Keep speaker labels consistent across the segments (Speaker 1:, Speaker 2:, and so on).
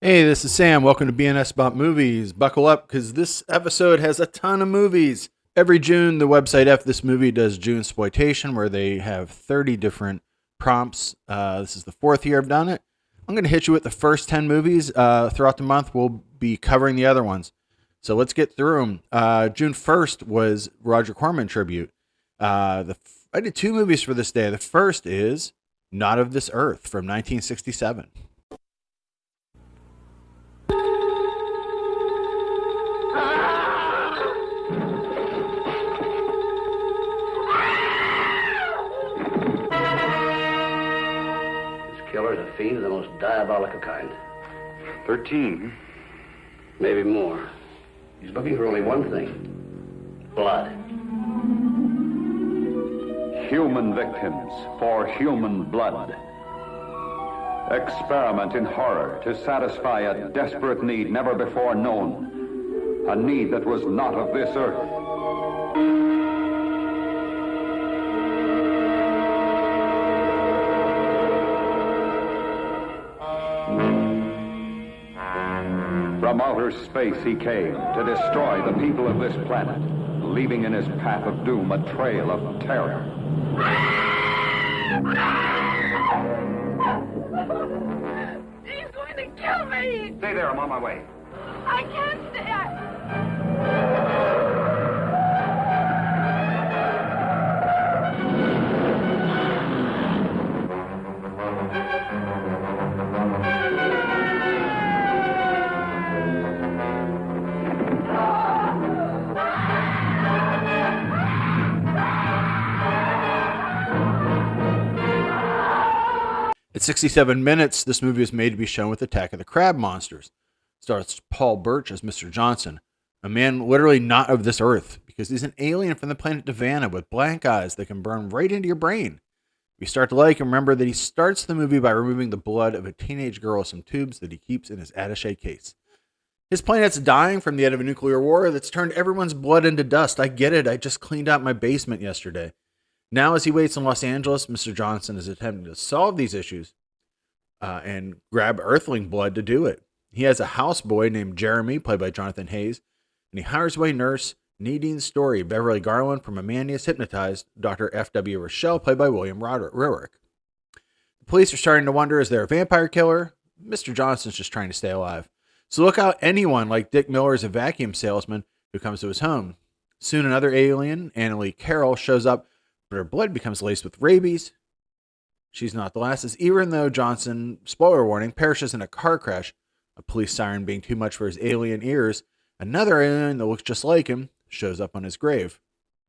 Speaker 1: Hey, this is Sam. Welcome to BNS About Movies. Buckle up because this episode has a ton of movies. Every June, the website F This Movie does Junesploitation, where they have 30 different prompts. This is the fourth year I've done it. I'm going to hit you with the first 10 movies. Throughout the month, we'll be covering the other ones. So let's get through them. June 1st was Roger Corman tribute. I did two movies for this day. The first is Not of This Earth from 1967.
Speaker 2: Killer's a fiend of the most diabolical kind.
Speaker 3: 13.
Speaker 2: Maybe more. He's looking for only one thing. Blood.
Speaker 3: Human victims for human blood. Experiment in horror to satisfy a desperate need never before known. A need that was not of this earth. From outer space he came to destroy the people of this planet, leaving in his path of doom a trail of terror.
Speaker 4: He's going to kill me!
Speaker 3: Stay there, I'm on my way.
Speaker 4: I can't stay.
Speaker 1: At 67 minutes, this movie was made to be shown with Attack of the Crab Monsters. Stars Paul Birch as Mr. Johnson, a man literally not of this earth, because he's an alien from the planet Davana with blank eyes that can burn right into your brain. If you start to like him, remember that he starts the movie by removing the blood of a teenage girl with some tubes that he keeps in his attaché case. His planet's dying from the end of a nuclear war that's turned everyone's blood into dust. I get it. I just cleaned out my basement yesterday. Now, as he waits in Los Angeles, Mr. Johnson is attempting to solve these issues and grab Earthling blood to do it. He has a houseboy named Jeremy, played by Jonathan Hayes, and he hires away nurse Nadine Story, Beverly Garland, from a man he has hypnotized, Dr. F.W. Rochelle, played by William Roerick. The police are starting to wonder, is there a vampire killer? Mr. Johnson's just trying to stay alive. So look out anyone like Dick Miller is a vacuum salesman who comes to his home. Soon another alien, Annalie Carroll, shows up, but her blood becomes laced with rabies. She's not the last, as even though Johnson, spoiler warning, perishes in a car crash, a police siren being too much for his alien ears, another alien that looks just like him shows up on his grave.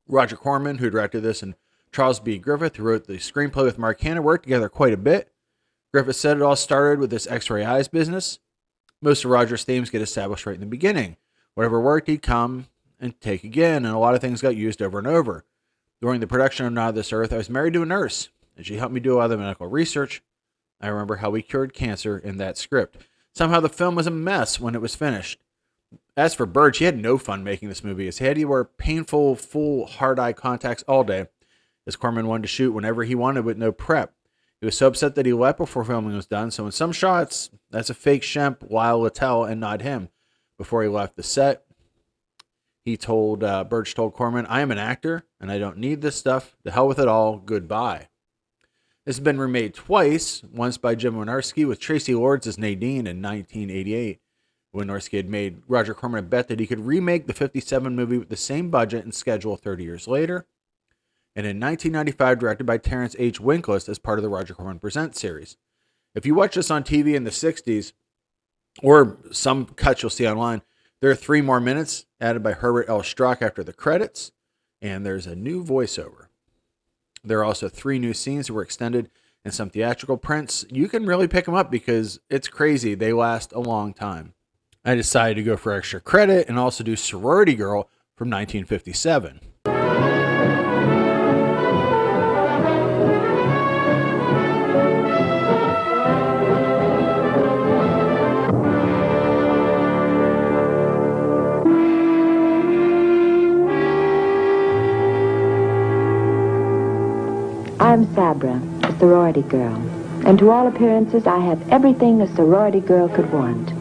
Speaker 1: Roger Corman, who directed this, and Charles B. Griffith, who wrote the screenplay with Mark Hanna, worked together quite a bit. Griffith said it all started with this X-ray eyes business. Most of Roger's themes get established right in the beginning. Whatever worked, he'd come and take again, and a lot of things got used over and over. During the production of Not of This Earth, I was married to a nurse, and she helped me do a lot of the medical research. I remember how we cured cancer in that script. Somehow the film was a mess when it was finished. As for Birch, he had no fun making this movie, as he had to wear painful, full, hard-eye contacts all day, as Corman wanted to shoot whenever he wanted with no prep. He was so upset that he left before filming was done, so in some shots, that's a fake Shemp, Lyle Littell, and not him. Before he left the set, Birch told Corman, "I am an actor, and I don't need this stuff. The hell with it all. Goodbye." This has been remade twice, once by Jim Wynorski with Tracy Lords as Nadine in 1988. Wynorski had made Roger Corman a bet that he could remake the 57 movie with the same budget and schedule 30 years later. And in 1995, directed by Terrence H. Winkless as part of the Roger Corman Presents series. If you watch this on TV in the 60s, or some cuts you'll see online, there are 3 more minutes added by Herbert L. Strock after the credits, and there's a new voiceover. There are also 3 new scenes that were extended and some theatrical prints. You can really pick them up because it's crazy. They last a long time. I decided to go for extra credit and also do Sorority Girl from 1957.
Speaker 5: I'm Sabra, a sorority girl, and to all appearances I have everything a sorority girl could want.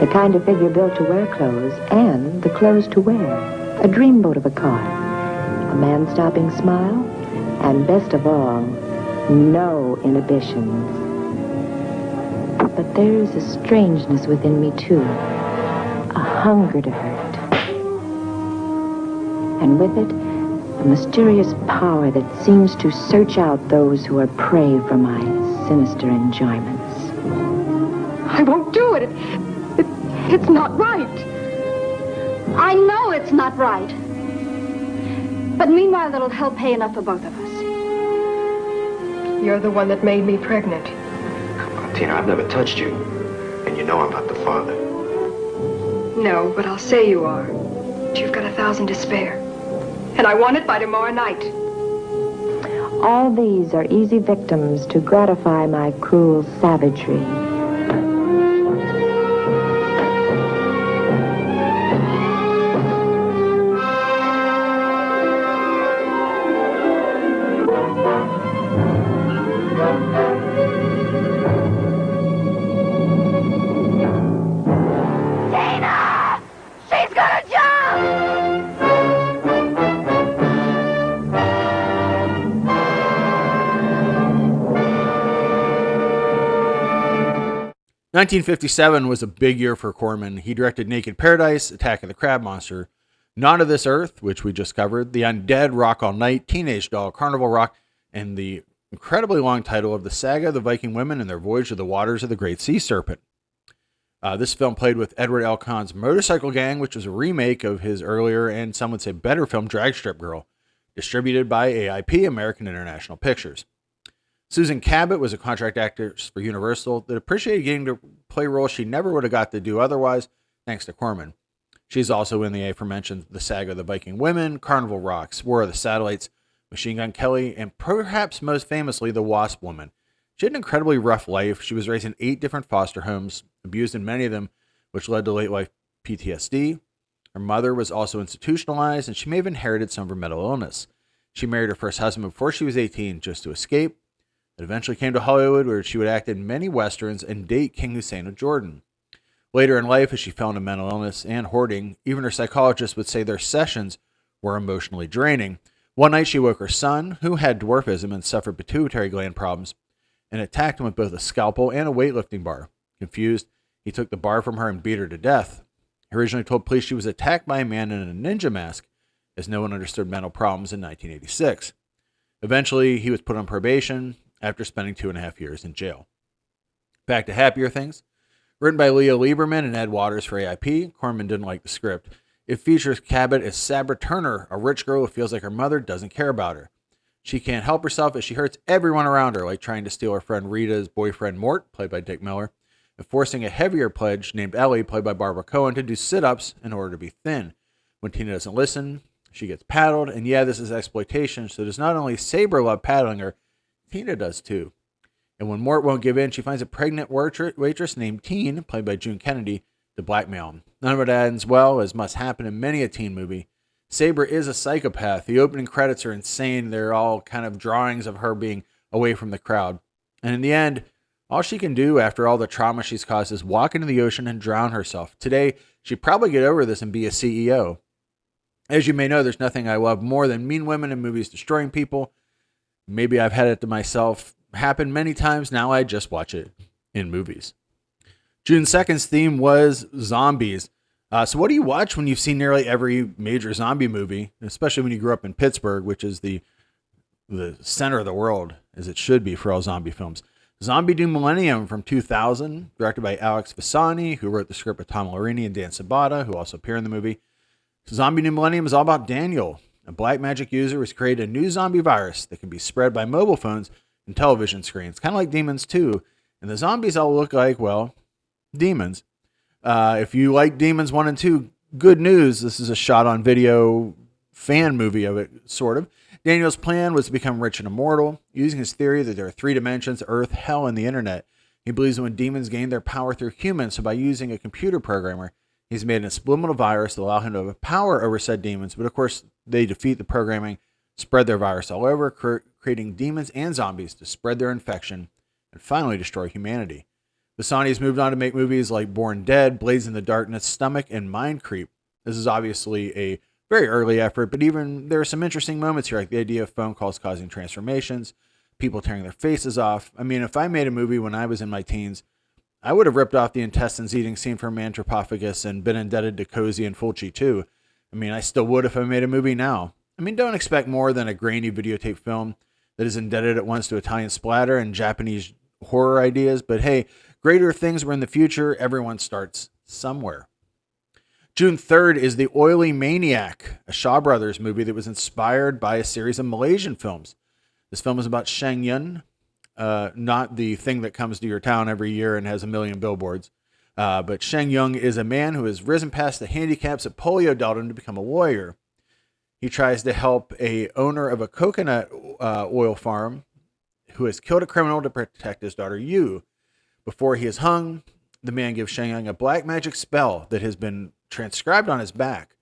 Speaker 5: The kind of figure built to wear clothes and the clothes to wear. A dreamboat of a car. A man-stopping smile. And best of all, no inhibitions. But there is a strangeness within me, too. A hunger to hurt. And with it, a mysterious power that seems to search out those who are prey for my sinister enjoyments.
Speaker 6: I won't do it. It's not right.
Speaker 7: I know it's not right. But meanwhile, it'll help pay enough for both of us.
Speaker 6: You're the one that made me pregnant.
Speaker 8: Tina, I've never touched you. And you know I'm not the father.
Speaker 6: No, but I'll say you are. You've got 1,000 to spare. And I want it by tomorrow night.
Speaker 5: All these are easy victims to gratify my cruel savagery.
Speaker 4: She's gonna jump!
Speaker 1: 1957 was a big year for Corman. He directed Naked Paradise, Attack of the Crab Monster, Not of This Earth, which we just covered, The Undead, Rock All Night, Teenage Doll, Carnival Rock, and the incredibly long title of The Saga of the Viking Women and Their Voyage to the Waters of the Great Sea Serpent. This film played with Edward L. Cahn's Motorcycle Gang, which was a remake of his earlier and some would say better film Drag Strip Girl, distributed by AIP, American International Pictures. Susan Cabot was a contract actress for Universal that appreciated getting to play roles she never would have got to do otherwise, thanks to Corman. She's also in the aforementioned The Saga of the Viking Women, Carnival Rocks, War of the Satellites, Machine Gun Kelly, and perhaps most famously, The Wasp Woman. She had an incredibly rough life. She was raised in 8 different foster homes, abused in many of them, which led to late life PTSD. Her mother was also institutionalized, and she may have inherited some of her mental illness. She married her first husband before she was 18 just to escape. It eventually came to Hollywood, where she would act in many westerns and date King Hussein of Jordan. Later in life, as she fell into mental illness and hoarding, even her psychologist would say their sessions were emotionally draining. One night, she woke her son, who had dwarfism and suffered pituitary gland problems, and attacked him with both a scalpel and a weightlifting bar. Confused, he took the bar from her and beat her to death. He originally told police she was attacked by a man in a ninja mask, as no one understood mental problems in 1986. Eventually, he was put on probation after spending 2.5 years in jail. Back to happier things. Written by Leah Lieberman and Ed Waters for AIP, Corman didn't like the script. It features Cabot as Sabra Turner, a rich girl who feels like her mother doesn't care about her. She can't help herself as she hurts everyone around her, like trying to steal her friend Rita's boyfriend Mort, played by Dick Miller, and forcing a heavier pledge named Ellie, played by Barbara Cohen, to do sit-ups in order to be thin. When Tina doesn't listen, she gets paddled, and yeah, this is exploitation, so does not only Sabra love paddling her, Tina does too. And when Mort won't give in, she finds a pregnant waitress named Teen, played by June Kennedy, to blackmail him. None of it ends well, as must happen in many a teen movie. Sabra is a psychopath. The opening credits are insane. They're all kind of drawings of her being away from the crowd. And in the end, all she can do after all the trauma she's caused is walk into the ocean and drown herself. Today, she'd probably get over this and be a CEO. As you may know, there's nothing I love more than mean women in movies destroying people. Maybe I've had it to myself happen many times. Now I just watch it in movies. June 2nd's theme was zombies. So what do you watch when you've seen nearly every major zombie movie, especially when you grew up in Pittsburgh, which is the center of the world, as it should be for all zombie films? Zombie New Millennium from 2000, directed by Alex Visani, who wrote the script with Tom Larini and Dan Sabata, who also appear in the movie. Zombie New Millennium is all about Daniel, a black magic user who has created a new zombie virus that can be spread by mobile phones and television screens, kind of like Demons 2. And the zombies all look like, well, demons. If you like Demons 1 and 2, good news. This is a shot-on-video fan movie of it, sort of. Daniel's plan was to become rich and immortal, using his theory that there are 3 dimensions, Earth, Hell, and the Internet. He believes that when demons gain their power through humans, so by using a computer programmer, he's made an subliminal virus to allow him to have power over said demons. But of course, they defeat the programming, spread their virus all over, creating demons and zombies to spread their infection and finally destroy humanity. The Sonnies moved on to make movies like Born Dead, Blades in the Darkness, Stomach, and Mind Creep. This is obviously a very early effort, but even there are some interesting moments here, like the idea of phone calls causing transformations, people tearing their faces off. I mean, if I made a movie when I was in my teens, I would have ripped off the intestines eating scene from Antropophagus and been indebted to Cozy and Fulci too. I mean, I still would if I made a movie now. I mean, don't expect more than a grainy videotape film that is indebted at once to Italian splatter and Japanese horror ideas, but hey, greater things were in the future. Everyone starts somewhere. June 3rd is The Oily Maniac, a Shaw Brothers movie that was inspired by a series of Malaysian films. This film is about Sheng Yun, not the thing that comes to your town every year and has a million billboards. But Sheng Yun is a man who has risen past the handicaps that polio dealt him to become a lawyer. He tries to help a owner of a coconut oil farm who has killed a criminal to protect his daughter Yu. Before he is hung, the man gives Sheng Yun a black magic spell that has been transcribed on his back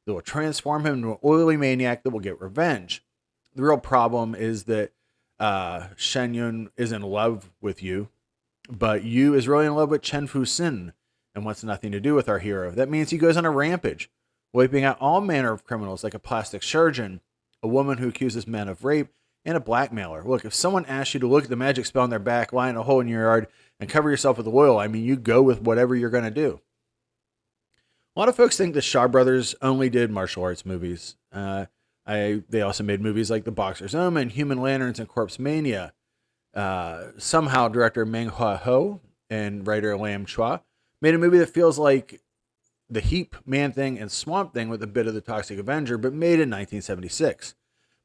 Speaker 1: that will transform him into an oily maniac that will get revenge. The real problem is that Sheng Yun is in love with Yu, but Yu is really in love with Chen Fu Sin and wants nothing to do with our hero. That means he goes on a rampage, wiping out all manner of criminals like a plastic surgeon, a woman who accuses men of rape, and a blackmailer. Look, if someone asks you to look at the magic spell on their back, lie in a hole in your yard, and cover yourself with oil, I mean, you go with whatever you're going to do. A lot of folks think the Shaw Brothers only did martial arts movies. They also made movies like The Boxer's Omen, Human Lanterns, and Corpse Mania. Somehow director Meng Hua Ho and writer Lam Chua made a movie that feels like The Heap, Man-Thing, and Swamp Thing with a bit of The Toxic Avenger, but made in 1976.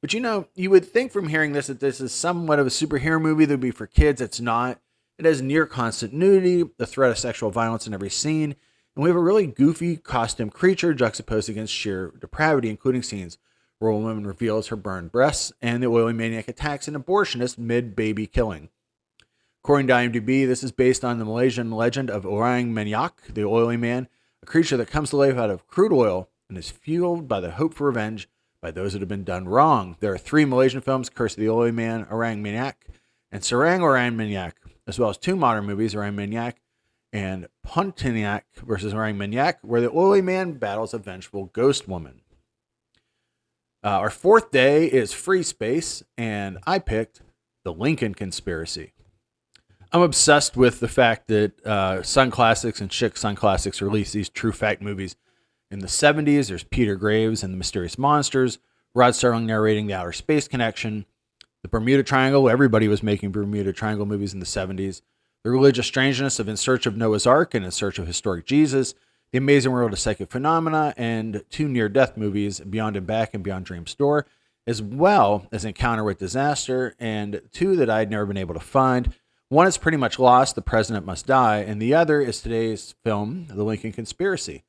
Speaker 1: But you would think from hearing this that this is somewhat of a superhero movie that would be for kids. It's not. It has near constant nudity, the threat of sexual violence in every scene, and we have a really goofy costume creature juxtaposed against sheer depravity, including scenes where a woman reveals her burned breasts and the oily maniac attacks an abortionist mid-baby killing. According to IMDb, this is based on the Malaysian legend of Orang Maniak, the oily man, a creature that comes to life out of crude oil and is fueled by the hope for revenge by those that have been done wrong. There are 3 Malaysian films, Curse of the Oily Man, Orang Maniak, and Serang Orang Maniak, as well as 2 modern movies, Orang Maniak and Pontianak versus Orang Maniak, where the oily man battles a vengeful ghost woman. Our 4th day is Free Space, and I picked The Lincoln Conspiracy. I'm obsessed with the fact that Sun Classics and Chick Sun Classics released these true fact movies. In the 70s, there's Peter Graves and the Mysterious Monsters, Rod Serling narrating The Outer Space Connection, the Bermuda Triangle. Everybody was making Bermuda Triangle movies in the 70s. The Religious Strangeness of In Search of Noah's Ark and In Search of Historic Jesus, The Amazing World of Psychic Phenomena, and 2 near-death movies, Beyond and Back and Beyond Dream's Door, as well as Encounter with Disaster, and 2 that I'd never been able to find. One is pretty much lost, The President Must Die, and the other is today's film, The Lincoln Conspiracy.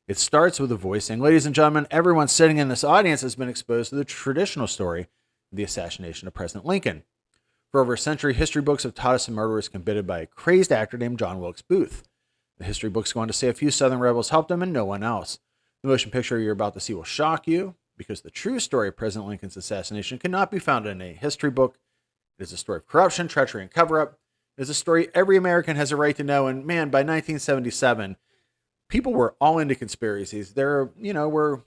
Speaker 1: It starts with a voice saying, "Ladies and gentlemen, everyone sitting in this audience has been exposed to the traditional story of the assassination of President Lincoln. For over a century, history books have taught us the murder was committed by a crazed actor named John Wilkes Booth. The history books go on to say a few Southern rebels helped him and no one else. The motion picture you're about to see will shock you, because the true story of President Lincoln's assassination cannot be found in a history book. It is a story of corruption, treachery, and cover-up. It is a story every American has a right to know, and man, by 1977, people were all into conspiracies. We're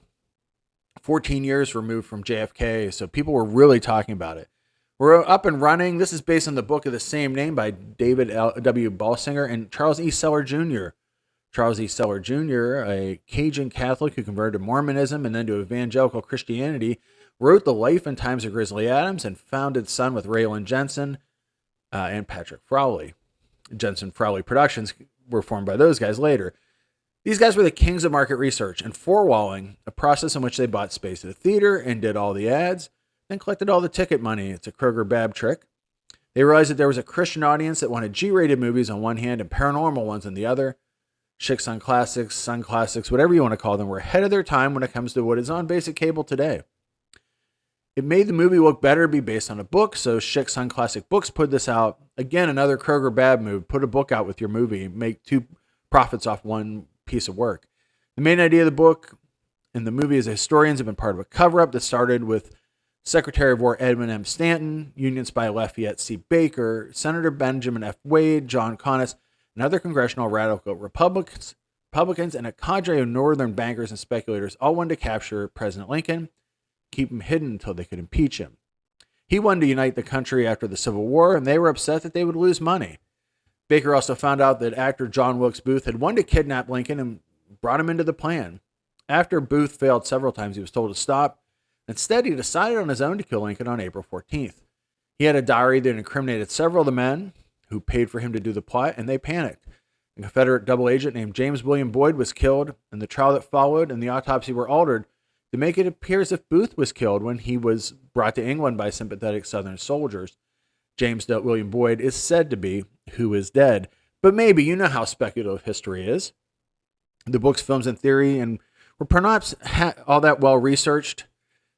Speaker 1: 14 years removed from JFK, so people were really talking about it. We're up and running. This is based on the book of the same name by David W. Balsinger and Charles E. Seller Jr. Charles E. Seller Jr., a Cajun Catholic who converted to Mormonism and then to evangelical Christianity, wrote The Life and Times of Grizzly Adams and founded Sun with Raylan Jensen and Patrick Frawley. Jensen Frawley Productions were formed by those guys later. These guys were the kings of market research and forewalling, a process in which they bought space at a theater and did all the ads, then collected all the ticket money. It's a Kroger-Babb trick. They realized that there was a Christian audience that wanted G-rated movies on one hand and paranormal ones on the other. Chick Sun Classics, whatever you want to call them, were ahead of their time when it comes to what is on basic cable today. It made the movie look better to be based on a book, so Chick Sun Classic Books put this out. Again, another Kroger-Babb move. Put a book out with your movie. Make 2 profits off one piece of work. The main idea of the book and the movie is that historians have been part of a cover-up that started with Secretary of War Edmund M. Stanton, Union spy Lafayette C. Baker, Senator Benjamin F. Wade, John Conness, and other congressional radical Republicans, and a cadre of northern bankers and speculators all wanted to capture President Lincoln, keep him hidden until they could impeach him. He wanted to unite the country after the Civil War, and they were upset that they would lose money. Baker also found out that actor John Wilkes Booth had wanted to kidnap Lincoln and brought him into the plan. After Booth failed several times, he was told to stop. Instead, he decided on his own to kill Lincoln on April 14th. He had a diary that incriminated several of the men who paid for him to do the plot, and they panicked. A Confederate double agent named James William Boyd was killed, and the trial that followed and the autopsy were altered to make it appear as if Booth was killed when he was brought to England by sympathetic Southern soldiers. James William Boyd is said to be who is dead. But maybe, you know how speculative history is. The books, films, and theory and were perhaps all that well researched.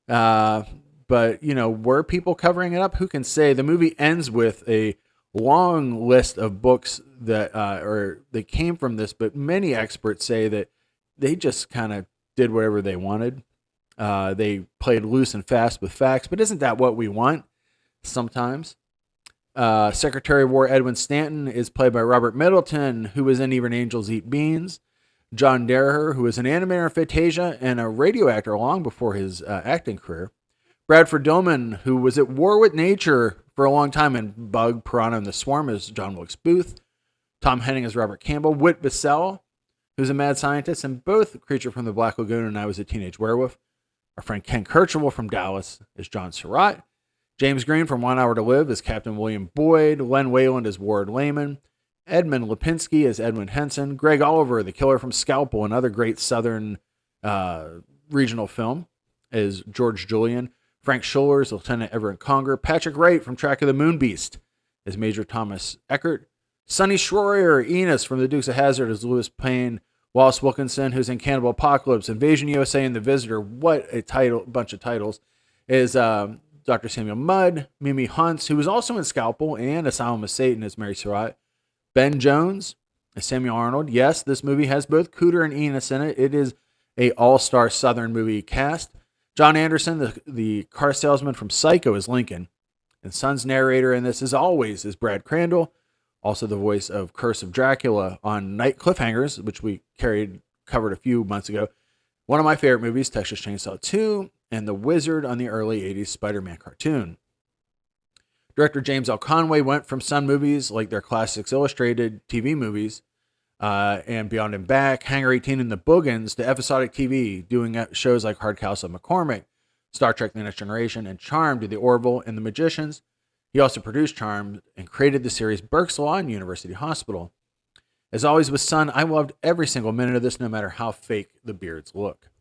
Speaker 1: But, were people covering it up? Who can say? The movie ends with a long list of books that came from this, but many experts say that they just kind of did whatever they wanted. They played loose and fast with facts, but isn't that what we want sometimes? Secretary of War Edwin Stanton is played by Robert Middleton, who was in Even Angels Eat Beans. John Derher, who was an animator in Fantasia and a radio actor long before his acting career. Bradford Dillman, who was at war with nature for a long time in Bug, Piranha, and the Swarm, as John Wilkes Booth. Tom Henning as Robert Campbell. Whit Bissell, who's a mad scientist, and both Creature from the Black Lagoon and I Was a Teenage Werewolf. Our friend Ken Kirchhoff from Dallas is John Surratt. James Green from 1 Hour to Live is Captain William Boyd. Len Wayland is Ward Lehman. Edmund Lipinski as Edwin Henson. Greg Oliver, the killer from Scalpel, another great Southern regional film, is George Julian. Frank Schuller is Lieutenant Everett Conger. Patrick Wright from Track of the Moon Beast is Major Thomas Eckert. Sonny Schroyer, Enos from The Dukes of Hazzard is Lewis Payne. Wallace Wilkinson, who's in Cannibal Apocalypse, Invasion USA, and The Visitor, what a bunch of titles, is Dr. Samuel Mudd. Mimi Hunts, who was also in Scalpel and Asylum of Satan, is Mary Surratt. Ben Jones is Samuel Arnold. Yes, this movie has both Cooter and Enos in it. It is a all-star Southern movie cast. John Anderson, the car salesman from Psycho, is Lincoln. And Son's narrator in this, as always, is Brad Crandall, also the voice of Curse of Dracula on Night Cliffhangers, which we covered a few months ago. One of my favorite movies, Texas Chainsaw 2, and The Wizard on the early 80s Spider-Man cartoon. Director James L. Conway went from some movies, like their Classics Illustrated TV movies, and Beyond and Back, Hangar 18 and The Boogans, to episodic TV, doing shows like Hard Castle McCormick, Star Trek The Next Generation, and Charmed to The Orville and The Magicians. He also produced Charmed and created the series Burke's Law and University Hospital. As always with Son, I loved every single minute of this, no matter how fake the beards look.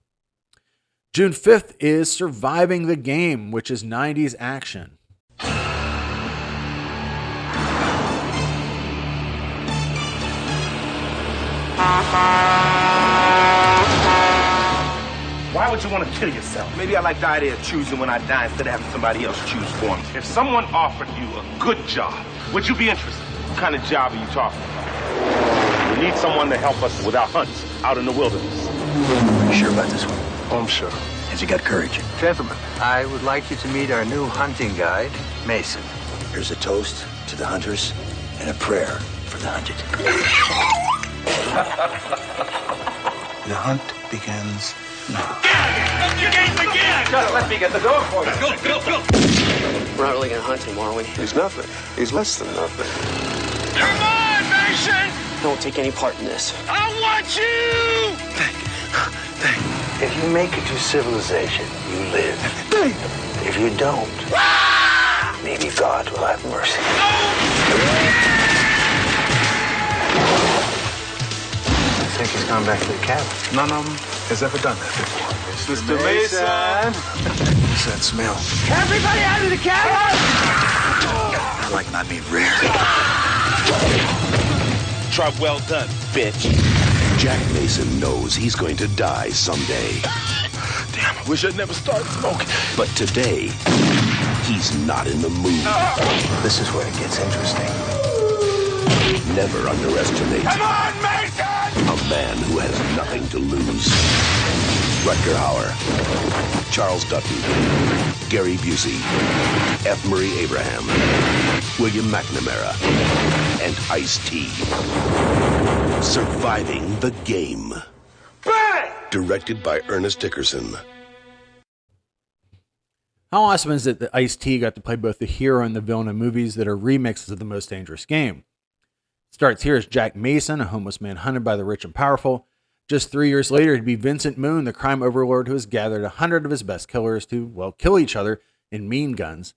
Speaker 1: June 5th is Surviving the Game, which is 90s action.
Speaker 9: Why would you want to kill yourself?
Speaker 10: Maybe I like the idea of choosing when I die instead of having somebody else choose for me.
Speaker 9: If someone offered you a good job, would you be interested?
Speaker 10: What kind of job are you talking about?
Speaker 9: We need someone to help us with our hunts out in the wilderness.
Speaker 11: Are you sure about this one?
Speaker 9: Oh, I'm sure.
Speaker 11: Has he got courage?
Speaker 12: Gentlemen, I would like you to meet our new hunting guide, Mason.
Speaker 11: Here's a toast to the hunters and a prayer for the hunted. The hunt begins now.
Speaker 10: You gained again! Just let me get the door for you. Go.
Speaker 2: We're not really gonna hunt him, are we?
Speaker 13: He's nothing. He's less than nothing.
Speaker 10: Come on, Mason!
Speaker 2: Don't take any part in this.
Speaker 10: I want you!
Speaker 11: Think.
Speaker 12: If you make it to civilization, you live. If you don't, maybe God will have mercy. I think he's gone back to the cabin.
Speaker 11: None of them has ever done that before.
Speaker 10: Mr. Mason!
Speaker 11: What's that smell?
Speaker 10: Everybody out of the cabin!
Speaker 11: I like my meat rare.
Speaker 10: Job well done, bitch.
Speaker 13: Jack Mason knows he's going to die someday.
Speaker 10: Damn, I wish I'd never started smoking.
Speaker 13: But today, he's not in the mood.
Speaker 12: This is where it gets interesting.
Speaker 13: Never underestimate
Speaker 10: Come on, Mason!
Speaker 13: a man who has nothing to lose. Rutger Hauer, Charles Dutton, Gary Busey, F. Murray Abraham, William McNamara, and Ice-T. Surviving the Game.
Speaker 11: Bang!
Speaker 13: Directed by Ernest Dickerson.
Speaker 1: How awesome is it that Ice-T got to play both the hero and the villain in movies that are remixes of The Most Dangerous Game? Starts here as Jack Mason, a homeless man hunted by the rich and powerful. Just 3 years later, he'd be Vincent Moon, the crime overlord who has gathered 100 of his best killers to, well, kill each other in mean guns.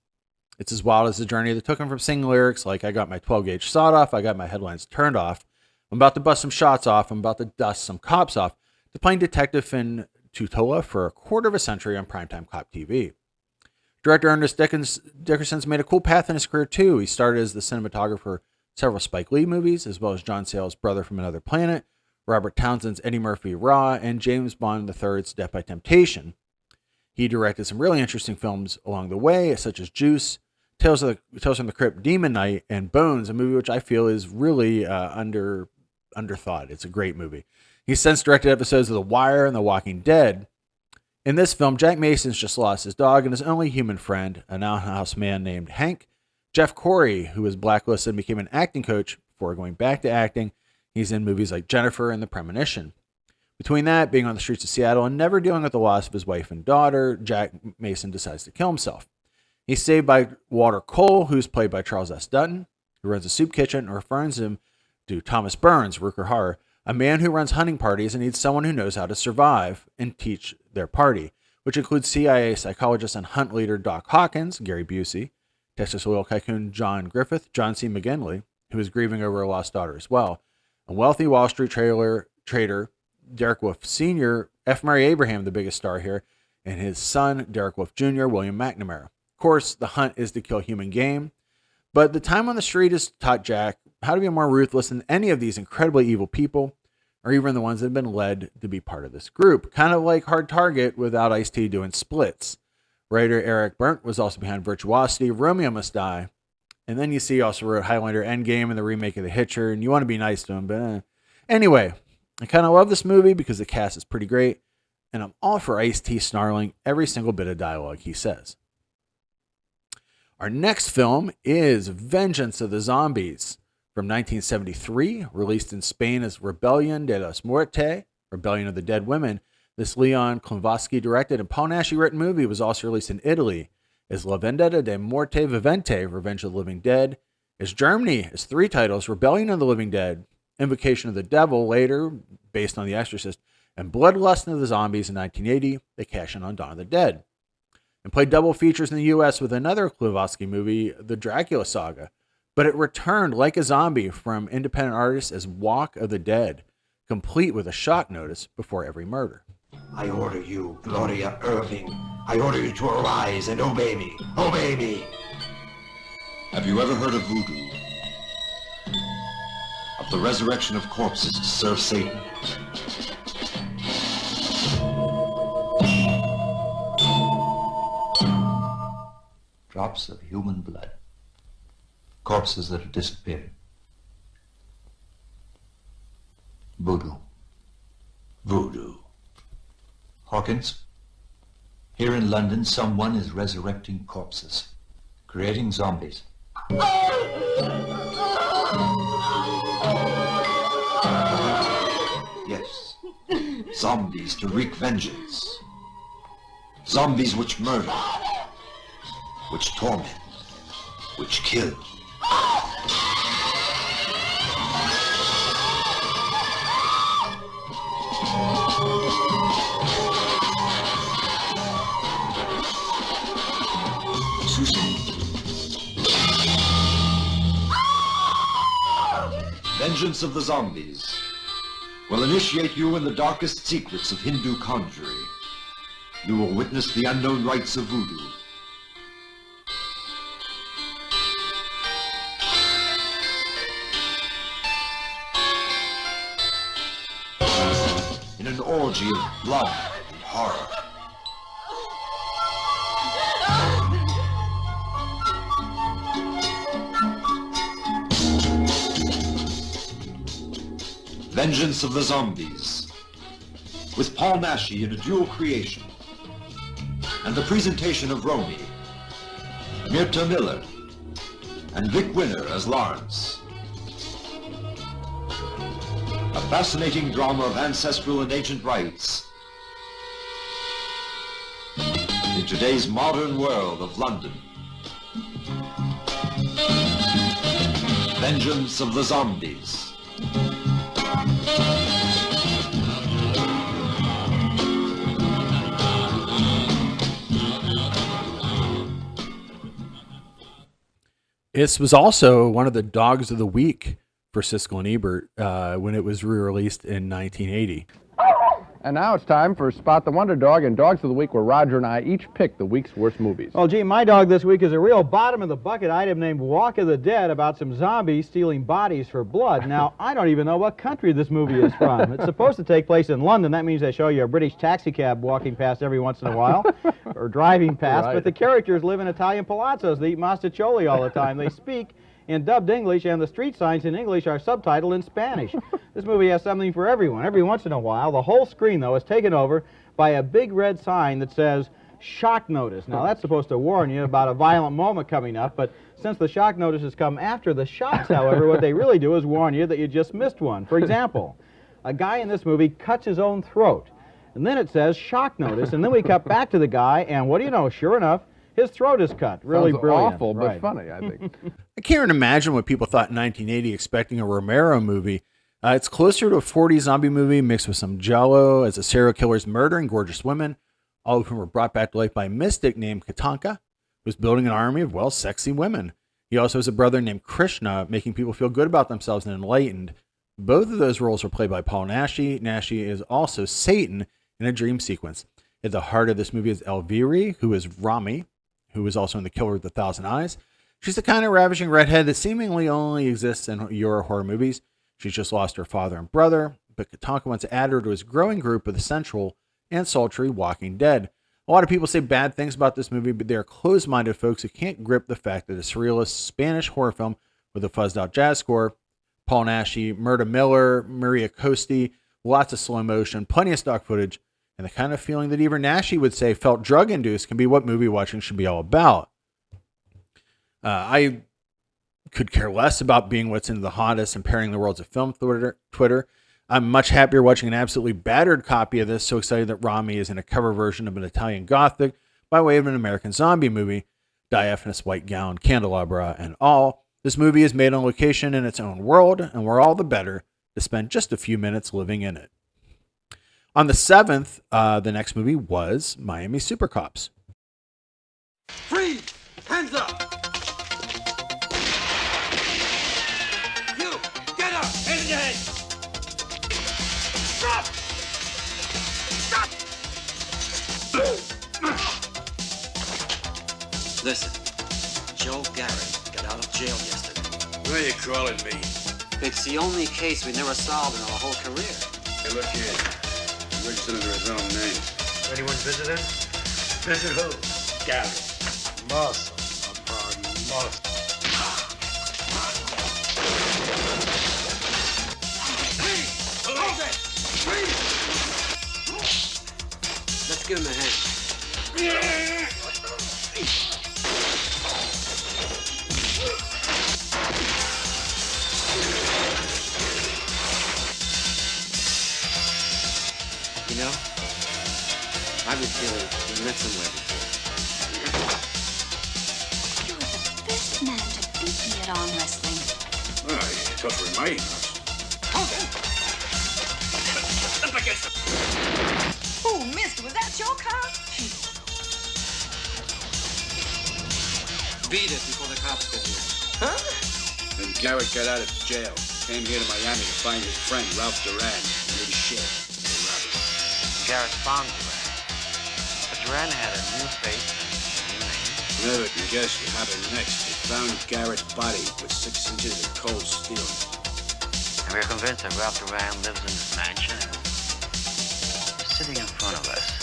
Speaker 1: It's as wild as the journey that took him from singing lyrics like, I got my 12-gauge sawed off, I got my headlines turned off, I'm about to bust some shots off, I'm about to dust some cops off, to playing Detective Finn Tutola for a quarter of a century on primetime cop TV. Director Ernest Dickerson's made a cool path in his career, too. He started as the cinematographer for several Spike Lee movies, as well as John Sayles' Brother from Another Planet, Robert Townsend's Eddie Murphy Raw, and James Bond III's Death by Temptation. He directed some really interesting films along the way, such as Juice, Tales from the Crypt, Demon Knight, and Bones, a movie which I feel is really underthought. It's a great movie. He's since directed episodes of The Wire and The Walking Dead. In this film, Jack Mason's just lost his dog and his only human friend, an outhouse man named Hank. Jeff Corey, who was blacklisted and became an acting coach before going back to acting. He's in movies like Jennifer and The Premonition. Between that, being on the streets of Seattle, and never dealing with the loss of his wife and daughter, Jack Mason decides to kill himself. He's saved by Walter Cole, who's played by Charles S. Dutton, who runs a soup kitchen and refers him to Thomas Burns, Rutger Hauer, a man who runs hunting parties and needs someone who knows how to survive and teach their party, which includes CIA psychologist and hunt leader Doc Hawkins, Gary Busey, Texas oil tycoon John Griffith, John C. McGinley, who is grieving over a lost daughter as well, a wealthy Wall Street trader, Derek Wolfe Sr., F. Murray Abraham, the biggest star here, and his son, Derek Wolfe Jr., William McNamara. Of course, the hunt is to kill human game, but the time on the street has taught Jack how to be more ruthless than any of these incredibly evil people, or even the ones that have been led to be part of this group. Kind of like Hard Target without Ice-T doing splits. Writer Eric Berndt was also behind Virtuosity, Romeo Must Die, and then you see he also wrote Highlander Endgame and the remake of The Hitcher, and you want to be nice to him, but Anyway, I kind of love this movie because the cast is pretty great, and I'm all for Ice-T snarling every single bit of dialogue he says. Our next film is Vengeance of the Zombies from 1973, released in Spain as Rebellion de los Muertes, Rebellion of the Dead Women. This Leon Klonowski directed and Paul Naschy written movie was also released in Italy as La Vendetta de Morte Vivente, Revenge of the Living Dead, as Germany as 3 titles, Rebellion of the Living Dead, Invocation of the Devil later, based on The Exorcist, and Bloodlust of the Zombies in 1980, they cash in on Dawn of the Dead. And played double features in the US with another Klonowski movie, The Dracula Saga, but it returned like a zombie from independent artists as Walk of the Dead, complete with a shock notice before every murder.
Speaker 11: I order you, Gloria Irving. I order you to arise and obey me. Obey me.
Speaker 14: Have you ever heard of voodoo? Of the resurrection of corpses to serve Satan?
Speaker 15: Drops of human blood. Corpses that have disappeared. Voodoo.
Speaker 11: Voodoo.
Speaker 15: Hawkins, here in London, someone is resurrecting corpses, creating zombies.
Speaker 14: Yes. Zombies to wreak vengeance. Zombies which murder, which torment, which kill. Vengeance of the Zombies will initiate you in the darkest secrets of Hindu conjuring. You will witness the unknown rites of voodoo. In an orgy of blood and horror. Vengeance of the Zombies, with Paul Naschy in a dual creation. and the presentation of Romy, Myrta Miller, and Vic Winner as Lawrence. A fascinating drama of ancestral and ancient rites in today's modern world of London. Vengeance of the Zombies.
Speaker 1: This was also one of the dogs of the week for Siskel and Ebert when it was re-released in 1980.
Speaker 16: And now it's time for Spot the Wonder Dog and Dogs of the Week, where Roger and I each pick the week's worst movies.
Speaker 17: Well, gee, my dog this week is a real bottom-of-the-bucket item named Walk of the Dead about some zombies stealing bodies for blood. Now, I don't even know what country this movie is from. It's supposed to take place in London. That means they show you a British taxi cab walking past every once in a while, or driving past,
Speaker 16: Right.
Speaker 17: but the characters live in Italian palazzos. They eat mostaccioli all the time. They speak in dubbed English, and the street signs in English are subtitled in Spanish. This movie has something for everyone. Every once in a while, the whole screen, though, is taken over by a big red sign that says, shock notice. Now, that's supposed to warn you about a violent moment coming up, but since the shock notices come after the shocks, however, what they really do is warn you that you just missed one. For example, a guy in this movie cuts his own throat, and then it says shock notice, and then we cut back to the guy, and what do you know, sure enough, his throat is cut. Really
Speaker 16: Sounds
Speaker 17: brilliant.
Speaker 16: awful, but
Speaker 17: Right.
Speaker 16: funny, I think.
Speaker 1: I can't even imagine what people thought in 1980 expecting a Romero movie. It's closer to a 40s zombie movie mixed with some Jell-O as a serial killer's murdering gorgeous women, all of whom were brought back to life by a mystic named Katanka, who's building an army of, well, sexy women. He also has a brother named Krishna, making people feel good about themselves and enlightened. Both of those roles were played by Paul Naschy. Naschy is also Satan in a dream sequence. At the heart of this movie is Elviri, who is Rami, who is also in The Killer with 1,000 Eyes. She's the kind of ravishing redhead that seemingly only exists in Euro horror movies. She's just lost her father and brother, but Katanka wants to add her to his growing group of the sensual and sultry Walking Dead. A lot of people say bad things about this movie, but they are closed-minded folks who can't grip the fact that a surrealist Spanish horror film with a fuzzed-out jazz score, Paul Naschy, Myrta Miller, Maria Costi, lots of slow motion, plenty of stock footage, and the kind of feeling that even Naschy would say felt drug-induced can be what movie watching should be all about. I could care less about being what's into the hottest and pairing the worlds of film Twitter. I'm much happier watching an absolutely battered copy of this, so excited that Rami is in a cover version of an Italian Gothic by way of an American zombie movie, diaphanous white gown, candelabra, and all. This movie is made on location in its own world, and we're all the better to spend just a few minutes living in it. On the 7th, the next movie was Miami Super Cops.
Speaker 10: Freeze! Hands up! You! Get up! Hands in your head! Stop! Stop!
Speaker 18: Listen, Joe Garrett got out of jail yesterday.
Speaker 9: Why are you calling me?
Speaker 18: It's the only case we never solved in our whole career.
Speaker 9: Hey, look here. He registered under his own name.
Speaker 12: Anyone visiting?
Speaker 9: Visit who? Garrett.
Speaker 12: Muscle. Upon muscle.
Speaker 18: Let's give him a hand. You know, I've been feeling we met somewhere before.
Speaker 19: You were the first man to beat me at arm wrestling.
Speaker 9: Well, you're tougher than my emails. Up against the...
Speaker 4: Oh, mister, was that your car?
Speaker 18: Beat it before the cops get here.
Speaker 4: Huh?
Speaker 9: Then Garrett got out of jail. Came here to Miami to find his friend, Ralph Duran. Maybe shit.
Speaker 12: Garrett found Duran. But Duran had a new face and a new name.
Speaker 9: Never can guess what happened next. They found Garrett's body with 6 inches of cold steel.
Speaker 12: And we're convinced that Ralph Duran lives in this mansion and is sitting in front of us.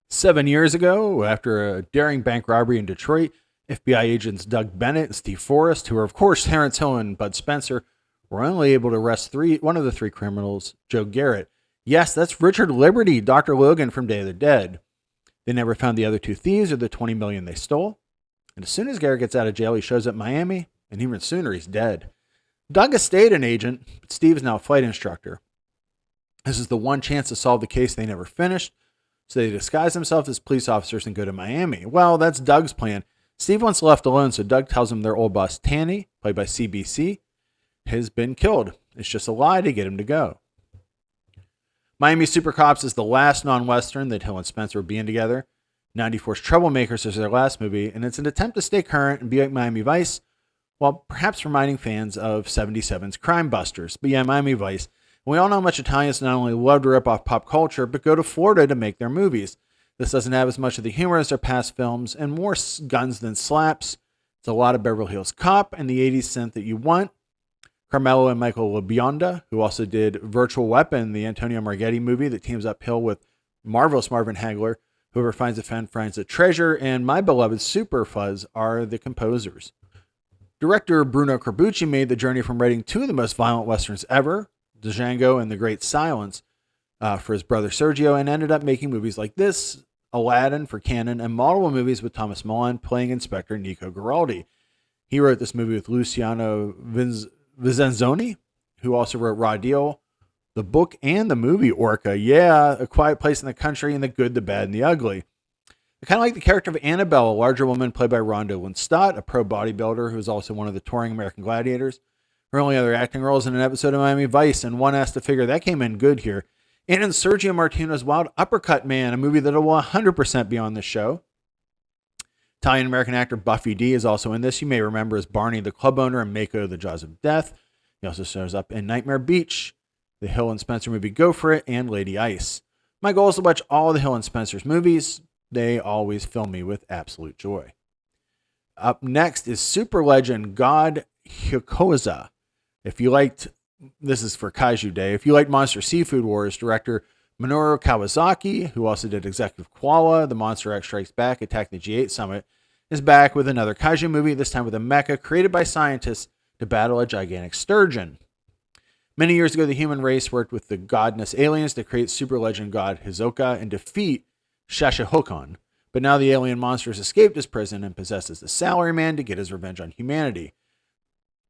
Speaker 1: Seven years ago, after a daring bank robbery in Detroit, FBI agents Doug Bennett and Steve Forrest, who are of course Terrence Hill and Bud Spencer, were only able to arrest one of the three criminals, Joe Garrett. Yes, that's Richard Liberty, Dr. Logan from Day of the Dead. They never found the other two thieves or the $20 million they stole. And as soon as Garrett gets out of jail, he shows up in Miami, and even sooner, he's dead. Doug has stayed an agent, but Steve is now a flight instructor. This is the one chance to solve the case they never finished, so they disguise themselves as police officers and go to Miami. Well, that's Doug's plan. Steve wants left alone, so Doug tells him their old boss, Tanny, played by CBC, has been killed. It's just a lie to get him to go. Miami Super Cops is the last non-Western that Hill and Spencer would be in together. 94's Troublemakers is their last movie, and it's an attempt to stay current and be like Miami Vice, while perhaps reminding fans of 77's Crime Busters. But yeah, Miami Vice. And we all know how much Italians not only love to rip off pop culture, but go to Florida to make their movies. This doesn't have as much of the humor as their past films, and more guns than slaps. It's a lot of Beverly Hills Cop and the 80s synth that you want. Carmelo and Michael LaBionda, who also did Virtual Weapon, the Antonio Marghetti movie that teams up Hill with marvelous Marvin Hagler. Whoever finds a friend finds a treasure, and My Beloved Super Fuzz are the composers. Director Bruno Corbucci made the journey from writing two of the most violent westerns ever, Django and The Great Silence, for his brother Sergio, and ended up making movies like this, Aladdin for Canon, and multiple movies with Thomas Mullen playing Inspector Nico Giraldi. He wrote this movie with Luciano Vincenzoni, who also wrote Raw Deal, the book, and the movie Orca. Yeah, A Quiet Place in the Country, and The Good, the Bad, and the Ugly. I kind of like the character of Annabelle, a larger woman played by Rhonda Lindstad, a pro bodybuilder who is also one of the touring American Gladiators. Her only other acting roles in an episode of Miami Vice, and one has to figure that came in good here. And in Sergio Martino's Wild Uppercut Man, a movie that will 100% be on this show. Italian-American actor Buffy D is also in this. You may remember as Barney, the club owner, and Mako, the Jaws of Death. He also shows up in Nightmare Beach, the Hill and Spencer movie Go For It, and Lady Ice. My goal is to watch all the Hill and Spencer's movies. They always fill me with absolute joy. Up next is super legend God Hikoza. If you liked, this is for Kaiju Day, if you like Monster Seafood Wars, director Minoru Kawasaki, who also did Executive Koala, The Monster X Strikes Back, Attack the G8 Summit, is back with another kaiju movie, this time with a mecha created by scientists to battle a gigantic sturgeon. Many years ago, the human race worked with the godness aliens to create super legend god Hisoka and defeat Shashihokon. But now the alien monster has escaped his prison and possesses the salaryman to get his revenge on humanity.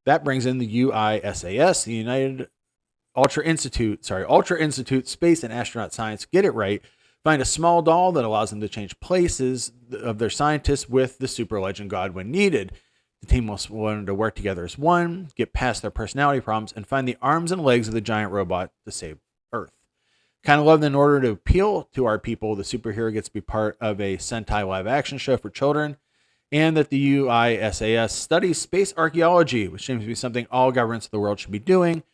Speaker 1: That brings in the UISAS, the United Ultra Institute Space and Astronaut Science. Get it right. Find a small doll that allows them to change places of their scientists with the super legend god when needed. The team will learn to work together as one, get past their personality problems, and find the arms and legs of the giant robot to save Earth. Kind of love that in order to appeal to our people, the superhero gets to be part of a Sentai live action show for children, and that the UISAS studies space archaeology, which seems to be something all governments of the world should be doing.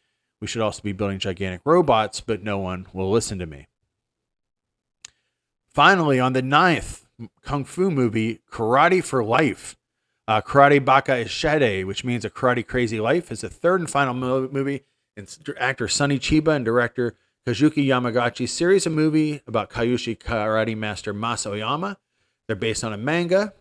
Speaker 1: We should also be building gigantic robots, but no one will listen to me. Finally, on the 9th, Kung Fu movie, Karate for Life. Karate Baka Ishide, which means A Karate Crazy Life, is the third and final movie in actor Sonny Chiba and director Kazuki Yamagachi's series of movie about Kyushu karate master Masa Oyama. They're based on a manga,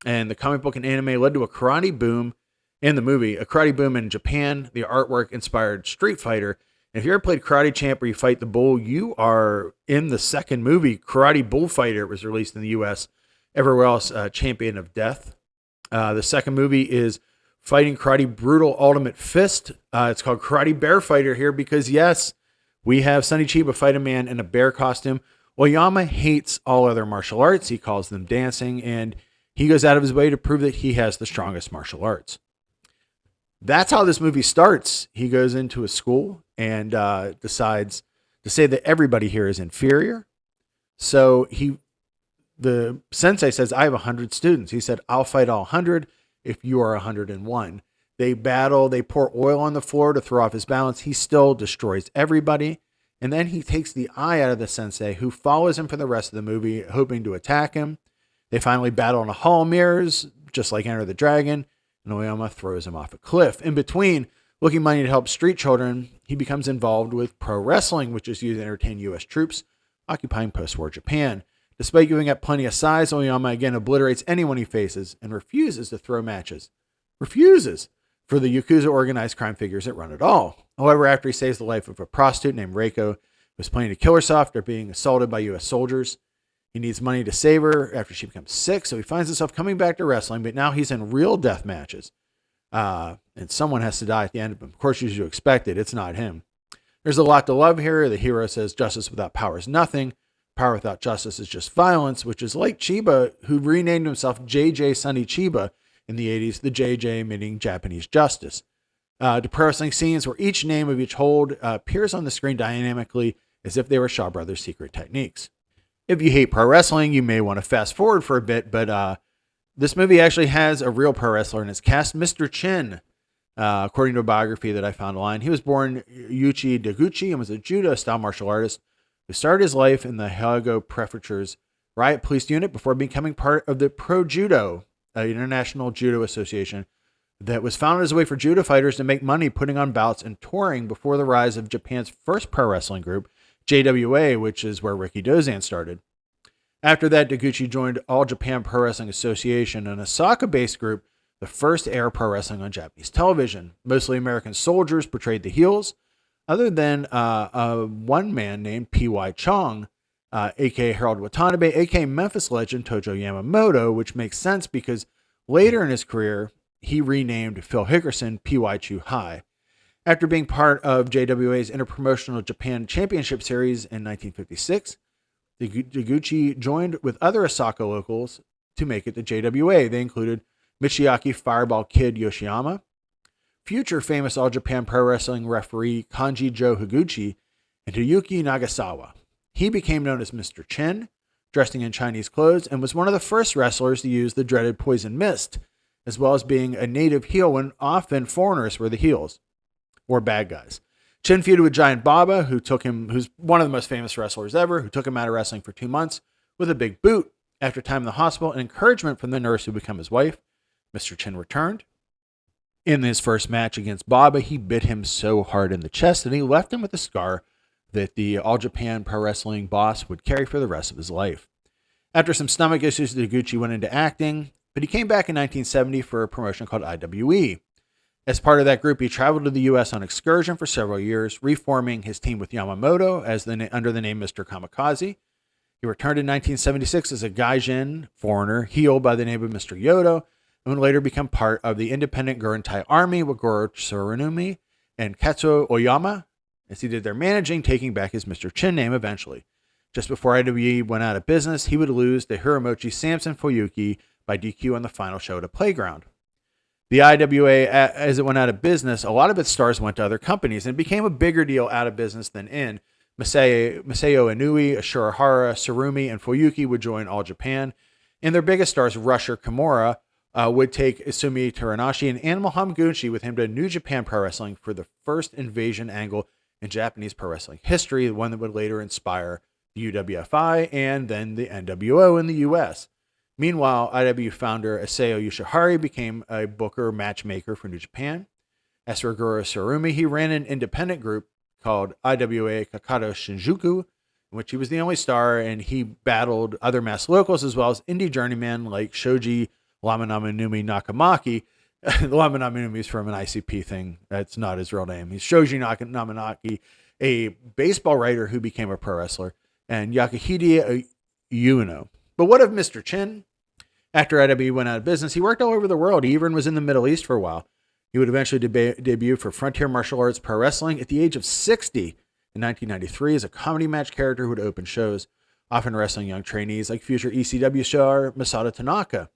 Speaker 1: and the comic book and anime led to a karate boom in the movie. A karate boom in Japan. The artwork inspired Street Fighter. And if you ever played Karate Champ where you fight the bull, you are in the second movie, Karate Bullfighter. It was released in the U.S. Everywhere else, Champion of Death. The second movie is Fighting Karate Brutal Ultimate Fist. It's called Karate Bear Fighter here because, yes, we have Sonny Chiba fight a man in a bear costume. Oyama hates all other martial arts. He calls them dancing, and he goes out of his way to prove that he has the strongest martial arts. That's how this movie starts. He goes into a school and decides to say that everybody here is inferior. So he the sensei says, I have 100 students. He said, I'll fight all 100 if you are 101. They battle. They pour oil on the floor to throw off his balance. He still destroys everybody. And then he takes the eye out of the sensei, who follows him for the rest of the movie, hoping to attack him. They finally battle in a hall of mirrors, just like Enter the Dragon, and Oyama throws him off a cliff. In between, looking money to help street children, he becomes involved with pro wrestling, which is used to entertain U.S. troops occupying post-war Japan. Despite giving up plenty of size, Oyama again obliterates anyone he faces and refuses to throw matches. Refuses for the Yakuza organized crime figures that run it all. However, after he saves the life of a prostitute named Reiko, who was planning to kill herself after being assaulted by U.S. soldiers, he needs money to save her after she becomes sick, so he finds himself coming back to wrestling, but now he's in real death matches. And someone has to die at the end of them. Of course, as you expect it, it's not him. There's a lot to love here. The hero says justice without power is nothing. Power without justice is just violence, which is like Chiba, who renamed himself JJ Sonny Chiba in the 80s, the JJ meaning Japanese justice. Depressing scenes where each name of each hold appears on the screen dynamically as if they were Shaw Brothers' secret techniques. If you hate pro wrestling, you may want to fast forward for a bit, but this movie actually has a real pro wrestler in its cast, Mr. Chin. According to a biography that I found online, he was born Yuichi Deguchi and was a judo-style martial artist who started his life in the Hyogo Prefecture's riot police unit before becoming part of the Pro Judo, an international judo association that was founded as a way for judo fighters to make money putting on bouts and touring before the rise of Japan's first pro wrestling group, JWA, which is where Ricky Dozan started. After that, Deguchi joined All Japan Pro Wrestling Association, an Osaka-based group, the first to air pro wrestling on Japanese television. Mostly American soldiers portrayed the heels, other than one man named P.Y. Chong, a.k.a. Harold Watanabe, a.k.a. Memphis legend Tojo Yamamoto, which makes sense because later in his career, he renamed Phil Hickerson P.Y. Chu Hai. After being part of JWA's Interpromotional Japan Championship Series in 1956, Deguchi joined with other Osaka locals to make it to JWA. They included Michiaki Fireball Kid Yoshiyama, future famous All Japan Pro Wrestling referee Kanji Joe Higuchi, and Hiyuki Nagasawa. He became known as Mr. Chin, dressing in Chinese clothes, and was one of the first wrestlers to use the dreaded poison mist, as well as being a native heel when often foreigners were the heels, or bad guys. Chin feuded with Giant Baba, who's one of the most famous wrestlers ever, who took him out of wrestling for 2 months with a big boot. After time in the hospital and encouragement from the nurse who became his wife, Mr. Chin returned. In his first match against Baba, he bit him so hard in the chest that he left him with a scar that the All Japan Pro Wrestling boss would carry for the rest of his life. After some stomach issues, Deguchi went into acting, but he came back in 1970 for a promotion called IWE. As part of that group, he traveled to the U.S. on excursion for several years, reforming his team with Yamamoto under the name Mr. Kamikaze. He returned in 1976 as a gaijin foreigner heel by the name of Mr. Yodo, and would later become part of the independent Gurentai army with Goro Tsurunumi and Katsuo Oyama, as he did their managing, taking back his Mr. Chin name eventually. Just before IWE went out of business, he would lose to Hiromochi Samson Fuyuki by DQ on the final show at a playground. The IWA, as it went out of business, a lot of its stars went to other companies and became a bigger deal out of business than in. Masao Inui, Ashura Hara, Surumi, and Fuyuki would join All Japan, and their biggest stars, Rusher Kimura, would take Isumi Teranashi and Animal Hamaguchi with him to New Japan Pro Wrestling for the first invasion angle in Japanese pro wrestling history, the one that would later inspire the UWFI and then the NWO in the US. Meanwhile, IW founder Isao Yoshihari became a booker matchmaker for New Japan. As for Goro Surumi, he ran an independent group called IWA Kakato Shinjuku, in which he was the only star, and he battled other mass locals as well as indie journeymen like Shoji Lamanaminumi Nakamaki. The Lamanaminumi is from an ICP thing. That's not his real name. He's Shoji Namanaki, a baseball writer who became a pro wrestler, and Yakahide Yuno. But what of Mr. Chin? After IW went out of business, he worked all over the world. He even was in the Middle East for a while. He would eventually debut for Frontier Martial Arts Pro Wrestling at the age of 60 in 1993 as a comedy match character who would open shows, often wrestling young trainees like future ECW star Masato Tanaka.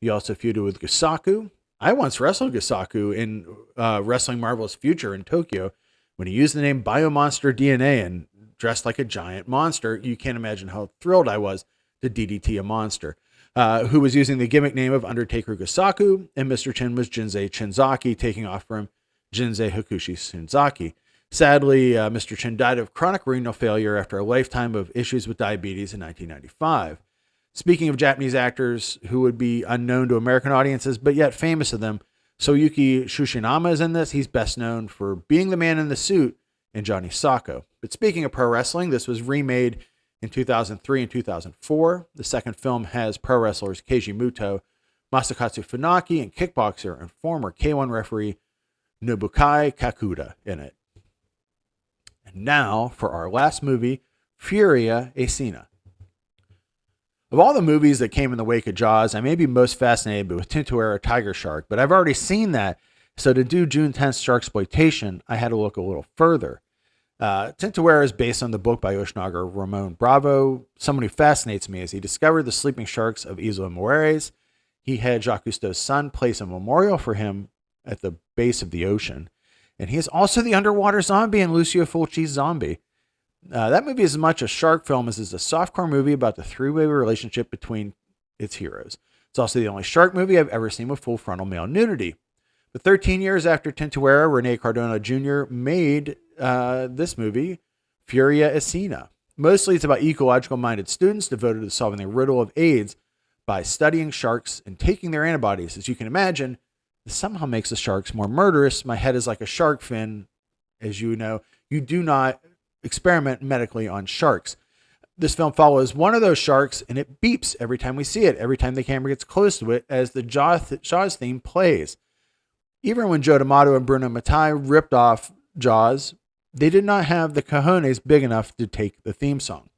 Speaker 1: He also feuded with Gusaku. I once wrestled Gusaku in Wrestling Marvelous Future in Tokyo when he used the name Biomonster DNA and dressed like a giant monster. You can't imagine how thrilled I was to DDT a monster, who was using the gimmick name of Undertaker Gusaku, and Mr. Chin was Jinsei Chinzaki, taking off from Jinsei Hakushi Shinzaki. Sadly, Mr. Chin died of chronic renal failure after a lifetime of issues with diabetes in 1995. Speaking of Japanese actors who would be unknown to American audiences, but yet famous to them, Soyuki Shushinama is in this. He's best known for being the man in the suit in Johnny Sacco. But speaking of pro wrestling, this was remade in 2003 and 2004. The second film has pro wrestlers Keiji Muto, Masakatsu Funaki, and kickboxer and former K1 referee Nobukai Kakuda in it. And now for our last movie, Furia Asina. Of all the movies that came in the wake of Jaws, I may be most fascinated with Tintoretto Tiger Shark, but I've already seen that, so to do June 10th Sharksploitation, I had to look a little further. Tintoretto is based on the book by oceanographer Ramon Bravo, someone who fascinates me as he discovered the sleeping sharks of Isla Mujeres. He had Jacques Cousteau's son place a memorial for him at the base of the ocean, and he is also the underwater zombie in Lucio Fulci's Zombie. That movie is as much a shark film as it is a softcore movie about the three-way relationship between its heroes. It's also the only shark movie I've ever seen with full frontal male nudity. But 13 years after Tintoretto, Rene Cardona Jr. made this movie, Furia Asina. Mostly it's about ecological-minded students devoted to solving the riddle of AIDS by studying sharks and taking their antibodies. As you can imagine, this somehow makes the sharks more murderous. My head is like a shark fin. As you know, you do not experiment medically on sharks. This film follows one of those sharks, and it beeps every time we see it, every time the camera gets close to it, as the Jaws theme plays. Even when Joe D'Amato and Bruno Mattei ripped off Jaws, they did not have the cojones big enough to take the theme song.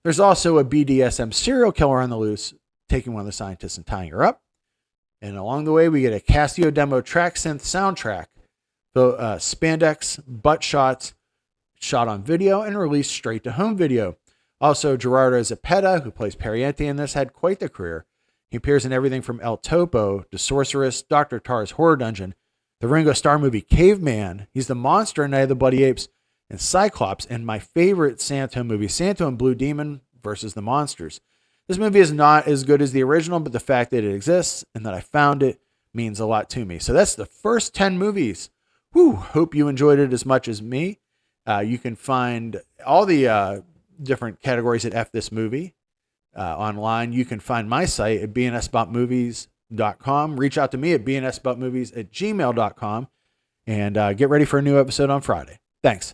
Speaker 1: There's also a BDSM serial killer on the loose, taking one of the scientists and tying her up. And along the way, we get a Casio demo track synth soundtrack, the spandex, butt shots, shot on video and released straight to home video. Also, Gerardo Zepeda, who plays Pariente in this, had quite the career. He appears in everything from El Topo to Sorceress, Dr. Tar's Horror Dungeon, the Ringo Starr movie Caveman. He's the monster in Night of the Bloody Apes and Cyclops, and my favorite Santo movie, Santo and Blue Demon versus the Monsters. This movie is not as good as the original, but the fact that it exists and that I found it means a lot to me. So that's the first 10 movies. Whew, hope you enjoyed it as much as me. You can find all the different categories that F this movie online. You can find my site at bnsbotmovies.com. Reach out to me at bnsbotmovies@gmail.com and get ready for a new episode on Friday. Thanks.